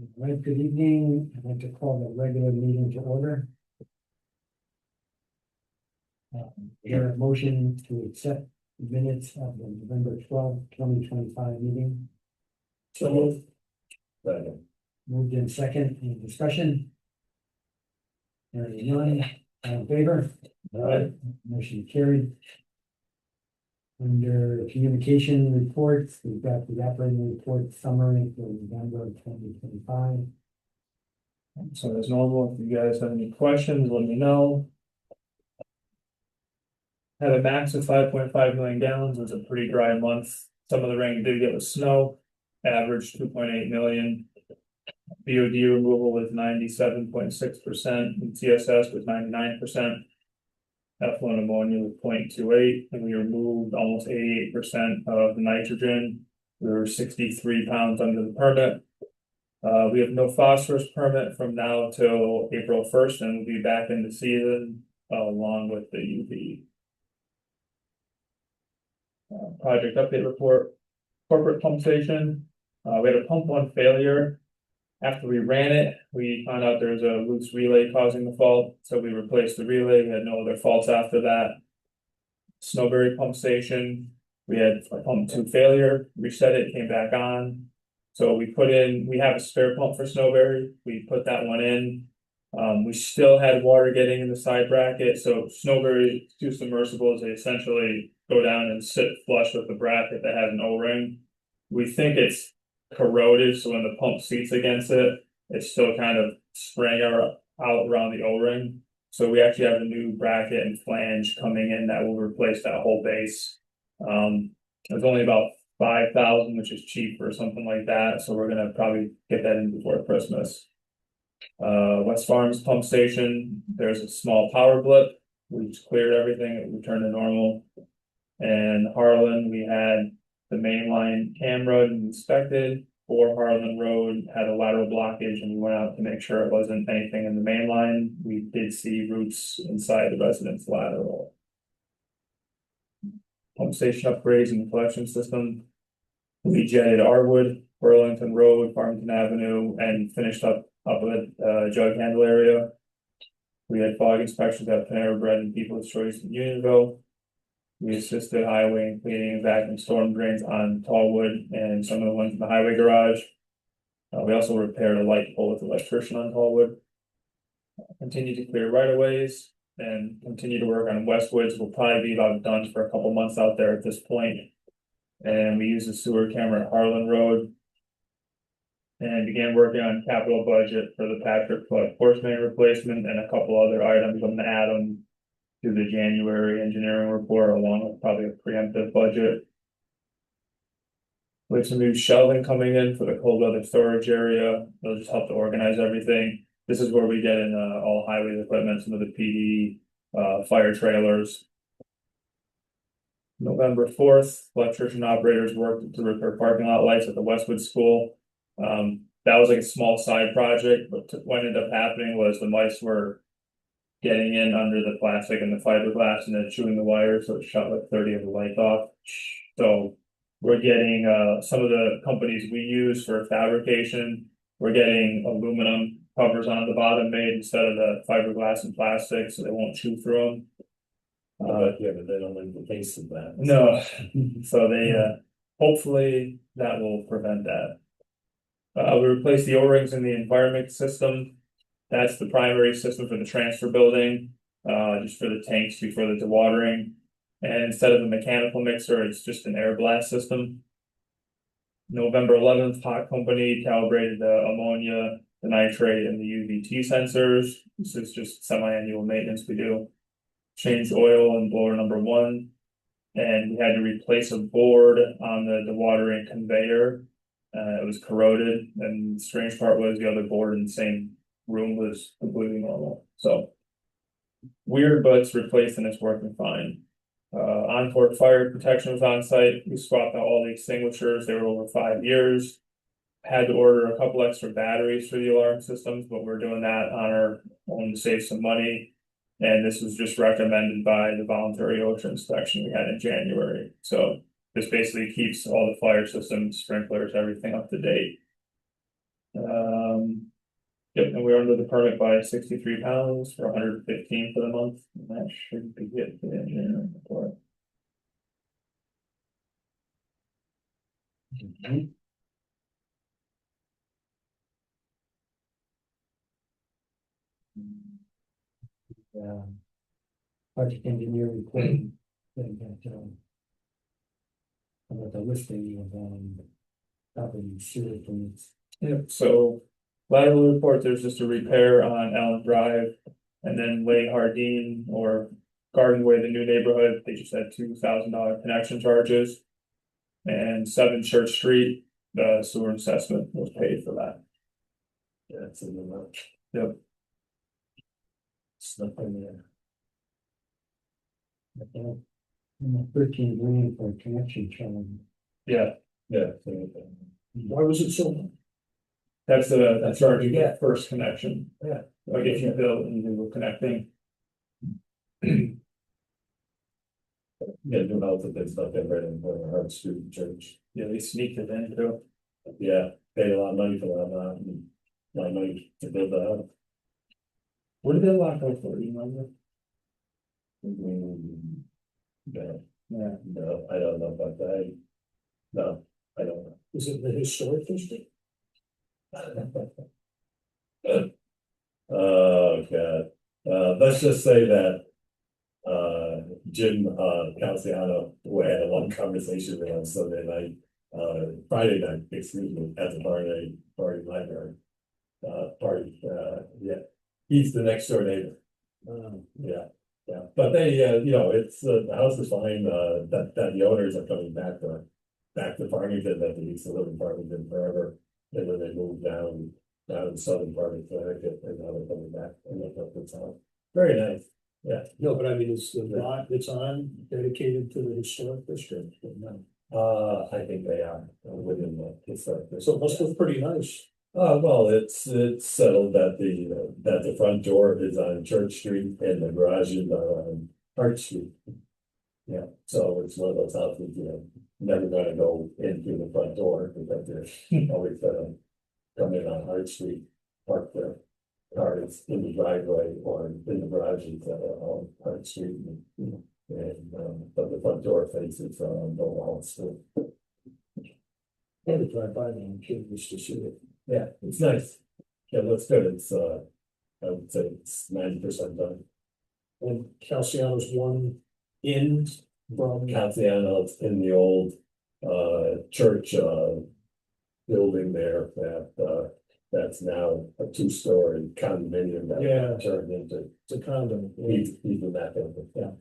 All right, good evening. I'd like to call the regular meeting to order. Here a motion to accept the minutes of the November 12th, 2025 meeting. So moved. Moved in second, any discussion? Hearing none, all in favor? Aye. Motion carried. Under communication reports, we've got the operating report summary for November 2025. So as normal, if you guys have any questions, let me know. Had a max of 5.5 million gallons. It was a pretty dry month. Some of the rain did get with snow, averaged 2.8 million. BOD removal was 97.6%, and TSS was 99%. Effluent ammonia was 0.28, and we removed almost 88% of the nitrogen. We were 63 pounds under the permit. We have no phosphorus permit from now till April 1st, and we'll be back in the season along with the UV. Project update report, corporate pump station. We had a pump one failure. After we ran it, we found out there was a loose relay causing the fault, so we replaced the relay. We had no other faults after that. Snowberry pump station, we had a pump two failure, reset it, came back on. So we have a spare pump for Snowberry. We put that one in. We still had water getting in the side bracket. So Snowberry two submersibles, they essentially go down and sit flush with the bracket that has an O-ring. We think it's corroded, so when the pump seats against it, it's still kind of spraying out around the O-ring. So we actually have a new bracket and flange coming in that will replace that whole base. It's only about 5,000, which is cheap or something like that. So we're gonna probably get that in before Christmas. West Farms pump station, there's a small power blip. We just cleared everything, it returned to normal. And Harlan, we had the mainline camera inspected for Harlan Road, had a lateral blockage, and we went out to make sure it wasn't anything in the main line. We did see roots inside the residence lateral. Pump station upgrades in the collection system. We jetted Arwood, Burlington Road, Farmington Avenue, and finished up with jug handle area. We had fog inspections at Panera Bread and People's Choice in Unionville. We assisted highway in cleaning and vacuuming storm drains on Tallwood and some of the ones in the highway garage. We also repaired a light pole with the electrician on Tallwood. Continue to clear right of ways and continue to work on Westwoods. We'll probably be about done for a couple months out there at this point. And we use a sewer camera at Harlan Road. And began working on capital budget for the Patrick Flood force main replacement and a couple other items. I'm gonna add them to the January engineering report along with probably a preemptive budget. We have some new shelving coming in for the cold weather storage area. They'll just help to organize everything. This is where we get in all highway equipment, some of the PD, fire trailers. November 4th, electrician operators worked to repair parking lot lights at the Westwood School. That was like a small side project, but what ended up happening was the mice were getting in under the plastic and the fiberglass and then chewing the wire, so it shut like 30 of the lights off. So we're getting some of the companies we use for fabrication, we're getting aluminum covers on the bottom made instead of the fiberglass and plastic, so they won't chew through them. Yeah, but they don't leave the base of that. No, so they hopefully that will prevent that. We replaced the O-rings in the environment system. That's the primary system for the transfer building, just for the tanks before the dewatering. And instead of a mechanical mixer, it's just an air blast system. November 11th, Hot Company calibrated the ammonia, the nitrate, and the UVT sensors. This is just semi-annual maintenance we do. Changed oil in blower number 1. And we had to replace a board on the dewatering conveyor. It was corroded, and the strange part was the other board in the same room was completely normal. So weird, but it's replaced and it's working fine. Encore fire protection was on site. We swapped out all the extinguishers. They were over 5 years. Had to order a couple extra batteries for the alarm systems, but we're doing that on our own to save some money. And this was just recommended by the voluntary OSHA inspection we had in January. So this basically keeps all the fire systems, sprinklers, everything up to date. Yep, and we're under the permit by 63 pounds for 115 for the month, and that should be it for the engineering report. Okay. Project engineer report. About the listing of, property sewer permits. Yep, so lateral report, there's just a repair on Allen Drive. And then Lake Hardin or Garden Way, the new neighborhood, they just had $2,000 connection charges. And 7 Church Street, the sewer assessment was paid for that. Yeah, it's in the much. Yep. It's nothing there. Okay. 13 grand for a connection charge. Yeah, Yeah. Why was it so much? that's the That's charge what you you get first connection. Yeah. Like if you build and you were connecting. Yeah, new house that did stuff in right in Hart Street Church. Yeah, they sneaked it in too. Yeah, paid a lot of money for that, a lot of money to build that house. What did they lock up for, you remember? No, Yeah. no, I don't know about that. No, I don't know. Is it the historic district? Oh, God. Let's just say that, Jim, Calciano, who I had a long conversation with on Sunday night, Friday night, excuse me, at the party library. Yeah, he's the next door neighbor. Yeah, yeah, but they, it's, the house is fine, that the owners are coming back to Farmington, that they used to live in Farmington forever. And then they moved down in the southern part of Connecticut, and now they're coming back, and they built this house. Very nice, yeah. No, but I mean, is the lot that's on dedicated to the historic district? No. I think they are within the historic. So it must look pretty nice. Well, it's settled that the front door is on Church Street and the garage is on Hart Street. Yeah, so it's one of those houses, never gonna go into the front door because they're always gonna come in on Hart Street, park their cars in the driveway or in the garages that are on Hart Street. But the front door faces no walls, so. I had to drive by there and curious to see it. Yeah, it's nice. Yeah, it looks good. It's, I would say it's 90% done. And Calciano's one in from, Cassiano's in the old, church, building there that's now a 2-story condominium that Yeah. turned into, the condo. he's in that building, yeah.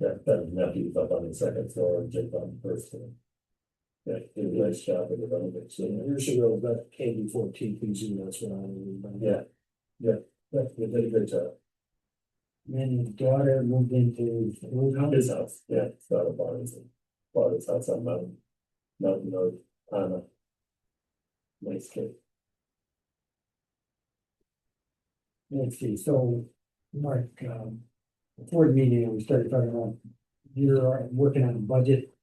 Yeah, that was nephew's up on the second floor and Jake on the first floor. Yeah, did a nice job with the renovation. Years ago, that came before TPZ, that's what I remember. Yeah, they did a good job. Then his daughter moved into His house, yeah, it's not a bought his house on Mountain Road, Anna. Nice kid. Let's see, so, Mark, before the meeting, we started talking about, you're working on a budget.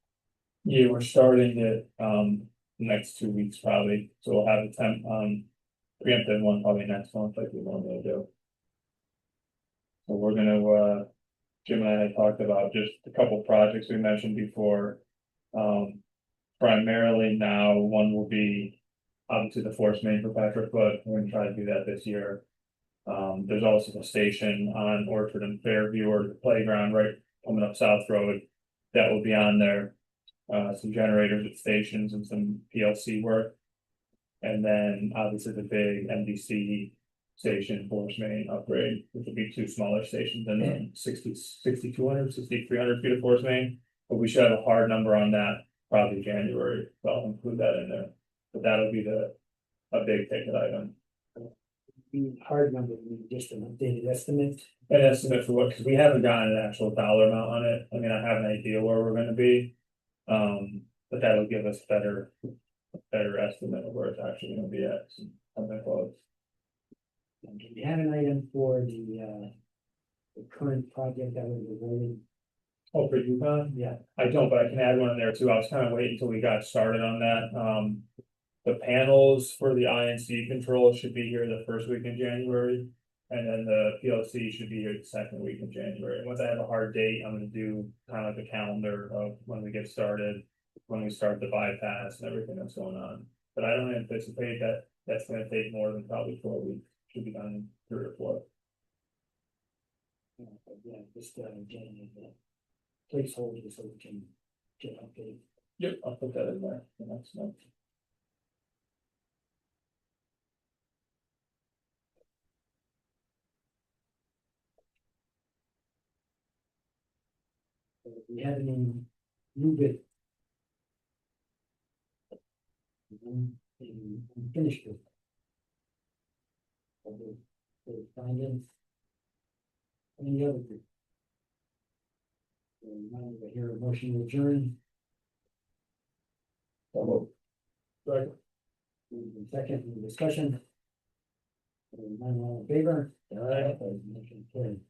Yeah, we're starting it, next 2 weeks probably, so we'll have a preemptive one probably next month like we normally do. So we're gonna, Jim and I had talked about just a couple projects we mentioned before. Primarily now, one will be obviously the force main for Patrick Foot, we're gonna try to do that this year. There's also a station on Orchard and Fairview or the playground right coming up South Road that will be on there. Some generators at stations and some PLC work. And then obviously the big MDC station force main upgrade, which will be 2 smaller stations and then 6,200, 6,300 feet of force main. But we should have a hard number on that probably January, so I'll include that in there. But that'll be a big ticket item. The hard number, just an updated estimate. An estimate for what, because we haven't gotten an actual dollar amount on it. I mean, I have an idea where we're gonna be. But that'll give us better estimate of where it's actually gonna be at, something close. Do you have an item for the current project that was awarded? Oh, for UConn? Yeah. I don't, but I can add one in there too. I was kind of waiting until we got started on that. The panels for the INC control should be here the first week in January. And then the PLC should be here the second week in January. Once I have a hard date, I'm gonna do kind of like a calendar of when we get started, when we start the bypass and everything that's going on. But I don't anticipate that that's gonna take more than probably 4 weeks. Should be done in 3 or 4. Yeah, just, getting the placeholder so we can get updated. Yep, I'll put that in there the next month. If we have any new bit. Finished with. The findings. Any other group? Now we hear a motion to adjourn. Right. Second, any discussion? None all in favor? Motion carried.